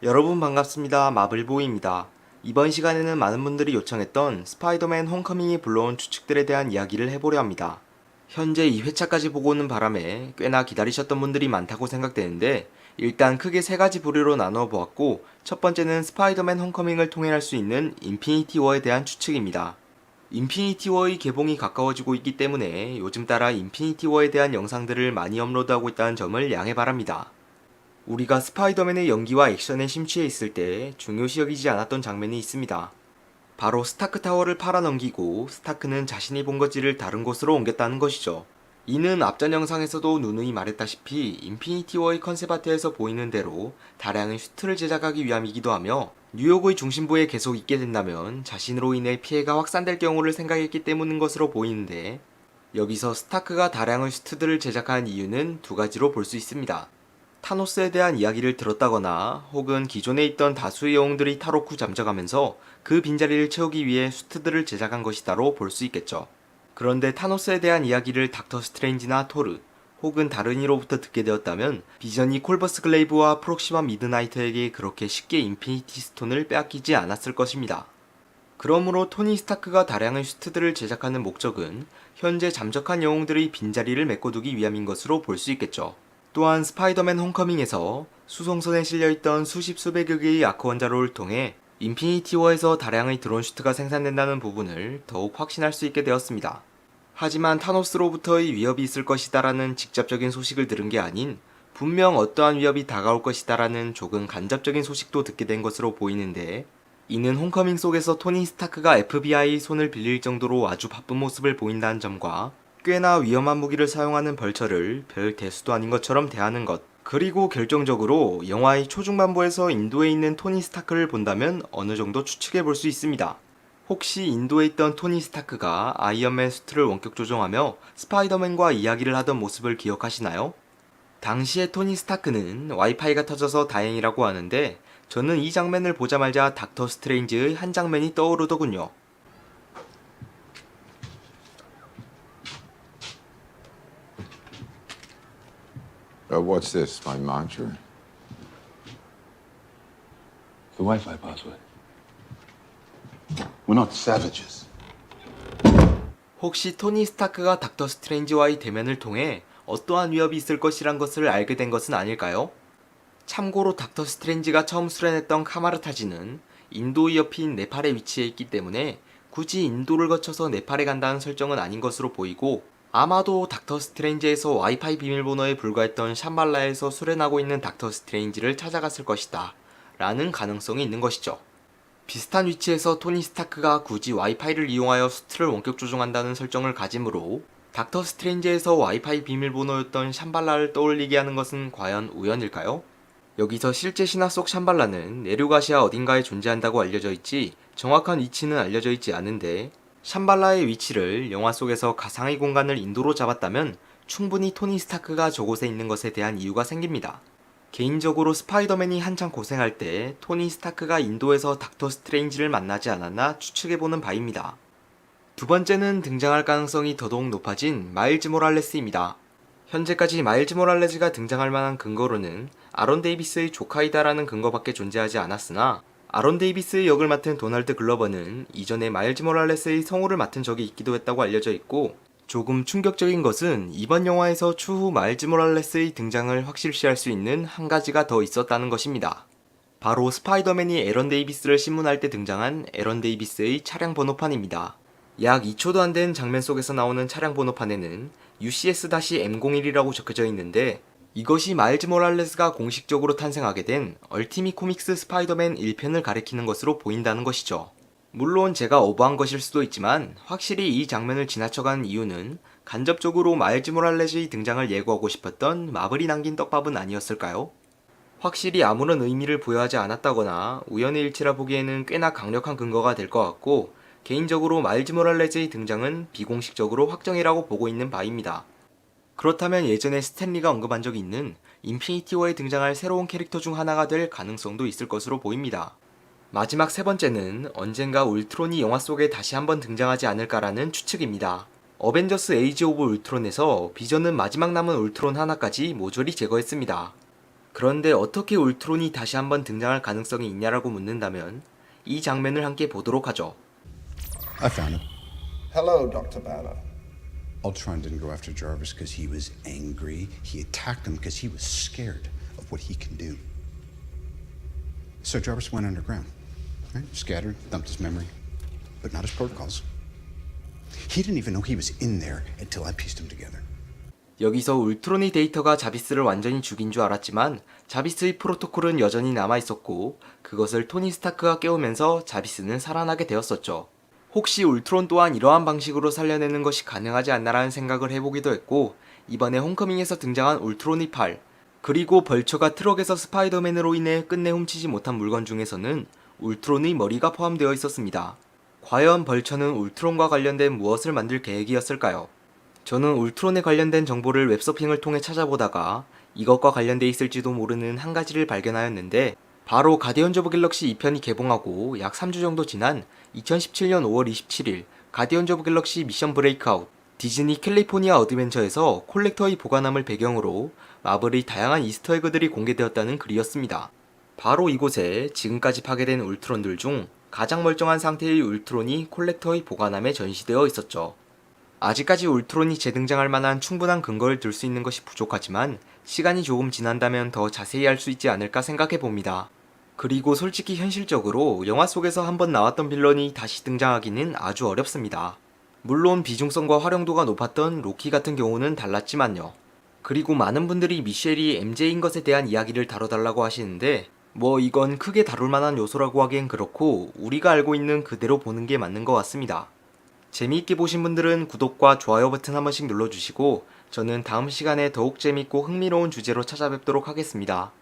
여러분 반갑습니다. 마블보이입니다. 이번 시간에는 많은 분들이 요청했던 스파이더맨 홈커밍이 불러온 추측들에 대한 이야기를 해보려 합니다. 현재 2회차까지 보고 오는 바람에 꽤나 기다리셨던 분들이 많다고 생각되는데 일단 크게 세 가지 부류로 나누어 보았고 첫 번째는 스파이더맨 홈커밍을 통해 할 수 있는 인피니티 워에 대한 추측입니다. 인피니티 워의 개봉이 가까워지고 있기 때문에 요즘 따라 인피니티 워에 대한 영상들을 많이 업로드하고 있다는 점을 양해 바랍니다. 우리가 스파이더맨의 연기와 액션에 심취해 있을 때 중요시 여기지 않았던 장면이 있습니다. 바로 스타크 타워를 팔아넘기고 스타크는 자신이 본 거지를 다른 곳으로 옮겼다는 것이죠. 이는 앞전 영상에서도 누누이 말했다시피 인피니티 워의 컨셉 아트에서 보이는 대로 다량의 슈트를 제작하기 위함이기도 하며 뉴욕의 중심부에 계속 있게 된다면 자신으로 인해 피해가 확산될 경우를 생각했기 때문인 것으로 보이는데 여기서 스타크가 다량의 슈트들을 제작한 이유는 두 가지로 볼 수 있습니다. 타노스에 대한 이야기를 들었다거나 혹은 기존에 있던 다수의 영웅들이 타로크 잠적하면서 그 빈자리를 채우기 위해 수트들을 제작한 것이다로 볼 수 있겠죠. 그런데 타노스에 대한 이야기를 닥터 스트레인지나 토르 혹은 다른 이로부터 듣게 되었다면 비전이 콜버스 글레이브와 프록시마 미드나이터에게 그렇게 쉽게 인피니티 스톤을 빼앗기지 않았을 것입니다. 그러므로 토니 스타크가 다량의 슈트들을 제작하는 목적은 현재 잠적한 영웅들의 빈자리를 메꿔두기 위함인 것으로 볼 수 있겠죠. 또한 스파이더맨 홈커밍에서 수송선에 실려있던 수십 수백여 개의 아크 원자로를 통해 인피니티 워에서 다량의 드론 슈트가 생산된다는 부분을 더욱 확신할 수 있게 되었습니다. 하지만 타노스로부터의 위협이 있을 것이다라는 직접적인 소식을 들은 게 아닌 분명 어떠한 위협이 다가올 것이다라는 조금 간접적인 소식도 듣게 된 것으로 보이는데 이는 홈커밍 속에서 토니 스타크가 FBI의 손을 빌릴 정도로 아주 바쁜 모습을 보인다는 점과 꽤나 위험한 무기를 사용하는 벌처를 별 대수도 아닌 것처럼 대하는 것, 그리고 결정적으로 영화의 초중반부에서 인도에 있는 토니 스타크를 본다면 어느 정도 추측해 볼 수 있습니다. 혹시 인도에 있던 토니 스타크가 아이언맨 수트를 원격 조종하며 스파이더맨과 이야기를 하던 모습을 기억하시나요? 당시에 토니 스타크는 와이파이가 터져서 다행이라고 하는데 저는 이 장면을 보자마자 닥터 스트레인지의 한 장면이 떠오르더군요. What's this, my mantra? The Wi-Fi password. We're not savages. 혹시 토니 스타크가 닥터 스트레인지와의 대면을 통해 어떠한 위협이 있을 것이란 것을 알게 된 것은 아닐까요? 참고로 닥터 스트레인지가 처음 수련했던 카마르타지는 인도의 옆인 네팔에 위치해 있기 때문에 굳이 인도를 거쳐서 네팔에 간다는 설정은 아닌 것으로 보이고 아마도 닥터 스트레인지에서 와이파이 비밀번호에 불과했던 샴발라에서 수련하고 있는 닥터 스트레인지를 찾아갔을 것이다 라는 가능성이 있는 것이죠. 비슷한 위치에서 토니 스타크가 굳이 와이파이를 이용하여 수트를 원격 조종한다는 설정을 가지므로 닥터 스트레인지에서 와이파이 비밀번호였던 샴발라를 떠올리게 하는 것은 과연 우연일까요? 여기서 실제 신화 속 샴발라는 내륙아시아 어딘가에 존재한다고 알려져 있지 정확한 위치는 알려져 있지 않은데 샴발라의 위치를 영화 속에서 가상의 공간을 인도로 잡았다면 충분히 토니 스타크가 저곳에 있는 것에 대한 이유가 생깁니다. 개인적으로 스파이더맨이 한창 고생할 때 토니 스타크가 인도에서 닥터 스트레인지를 만나지 않았나 추측해보는 바입니다. 두 번째는 등장할 가능성이 더더욱 높아진 마일즈 모랄레스입니다. 현재까지 마일즈 모랄레스가 등장할 만한 근거로는 아론 데이비스의 조카이다라는 근거밖에 존재하지 않았으나 아론 데이비스의 역을 맡은 도널드 글러버는 이전에 마일즈 모랄레스의 성우를 맡은 적이 있기도 했다고 알려져 있고 조금 충격적인 것은 이번 영화에서 추후 마일즈 모랄레스의 등장을 확실시할 수 있는 한 가지가 더 있었다는 것입니다. 바로 스파이더맨이 에런 데이비스를 신문할 때 등장한 에런 데이비스의 차량 번호판입니다. 약 2초도 안 된 장면 속에서 나오는 차량 번호판에는 UCS-M01이라고 적혀져 있는데 이것이 마일즈 모랄레스가 공식적으로 탄생하게 된 얼티밋 코믹스 스파이더맨 1편을 가리키는 것으로 보인다는 것이죠. 물론 제가 오버한 것일 수도 있지만 확실히 이 장면을 지나쳐간 이유는 간접적으로 마일즈 모랄레스의 등장을 예고하고 싶었던 마블이 남긴 떡밥은 아니었을까요? 확실히 아무런 의미를 부여하지 않았다거나 우연의 일치라 보기에는 꽤나 강력한 근거가 될 것 같고 개인적으로 마일즈 모랄레스의 등장은 비공식적으로 확정이라고 보고 있는 바입니다. 그렇다면 예전에 스탠리가 언급한 적이 있는 인피니티 워에 등장할 새로운 캐릭터 중 하나가 될 가능성도 있을 것으로 보입니다. 마지막 세 번째는 언젠가 울트론이 영화 속에 다시 한번 등장하지 않을까라는 추측입니다. 어벤져스 에이지 오브 울트론에서 비전은 마지막 남은 울트론 하나까지 모조리 제거했습니다. 그런데 어떻게 울트론이 다시 한번 등장할 가능성이 있냐라고 묻는다면 이 장면을 함께 보도록 하죠. I found him. Hello, Dr. Banner. Ultron didn't go after Jarvis because he was angry. He attacked him because he was scared of what he can do. So Jarvis went underground, right? Scattered, dumped his memory, but not his protocols. He didn't even know he was in there until I pieced him together. 여기서 울트론의 데이터가 자비스를 완전히 죽인 줄 알았지만 자비스의 프로토콜은 여전히 남아있었고 그것을 토니 스타크가 깨우면서 자비스는 살아나게 되었었죠. 혹시 울트론 또한 이러한 방식으로 살려내는 것이 가능하지 않나라는 생각을 해보기도 했고 이번에 홈커밍에서 등장한 울트론의 팔 그리고 벌처가 트럭에서 스파이더맨으로 인해 끝내 훔치지 못한 물건 중에서는 울트론의 머리가 포함되어 있었습니다. 과연 벌처는 울트론과 관련된 무엇을 만들 계획이었을까요? 저는 울트론에 관련된 정보를 웹서핑을 통해 찾아보다가 이것과 관련돼 있을지도 모르는 한 가지를 발견하였는데 바로 가디언즈 오브 갤럭시 2편이 개봉하고 약 3주 정도 지난 2017년 5월 27일 가디언즈 오브 갤럭시 미션 브레이크아웃 디즈니 캘리포니아 어드벤처에서 콜렉터의 보관함을 배경으로 마블의 다양한 이스터에그들이 공개되었다는 글이었습니다. 바로 이곳에 지금까지 파괴된 울트론들 중 가장 멀쩡한 상태의 울트론이 콜렉터의 보관함에 전시되어 있었죠. 아직까지 울트론이 재등장할 만한 충분한 근거를 들 수 있는 것이 부족하지만 시간이 조금 지난다면 더 자세히 알 수 있지 않을까 생각해 봅니다. 그리고 솔직히 현실적으로 영화 속에서 한번 나왔던 빌런이 다시 등장하기는 아주 어렵습니다. 물론 비중성과 활용도가 높았던 로키 같은 경우는 달랐지만요. 그리고 많은 분들이 미셸이 MJ인 것에 대한 이야기를 다뤄달라고 하시는데 이건 크게 다룰 만한 요소라고 하기엔 그렇고 우리가 알고 있는 그대로 보는 게 맞는 것 같습니다. 재미있게 보신 분들은 구독과 좋아요 버튼 한 번씩 눌러주시고 저는 다음 시간에 더욱 재밌고 흥미로운 주제로 찾아뵙도록 하겠습니다.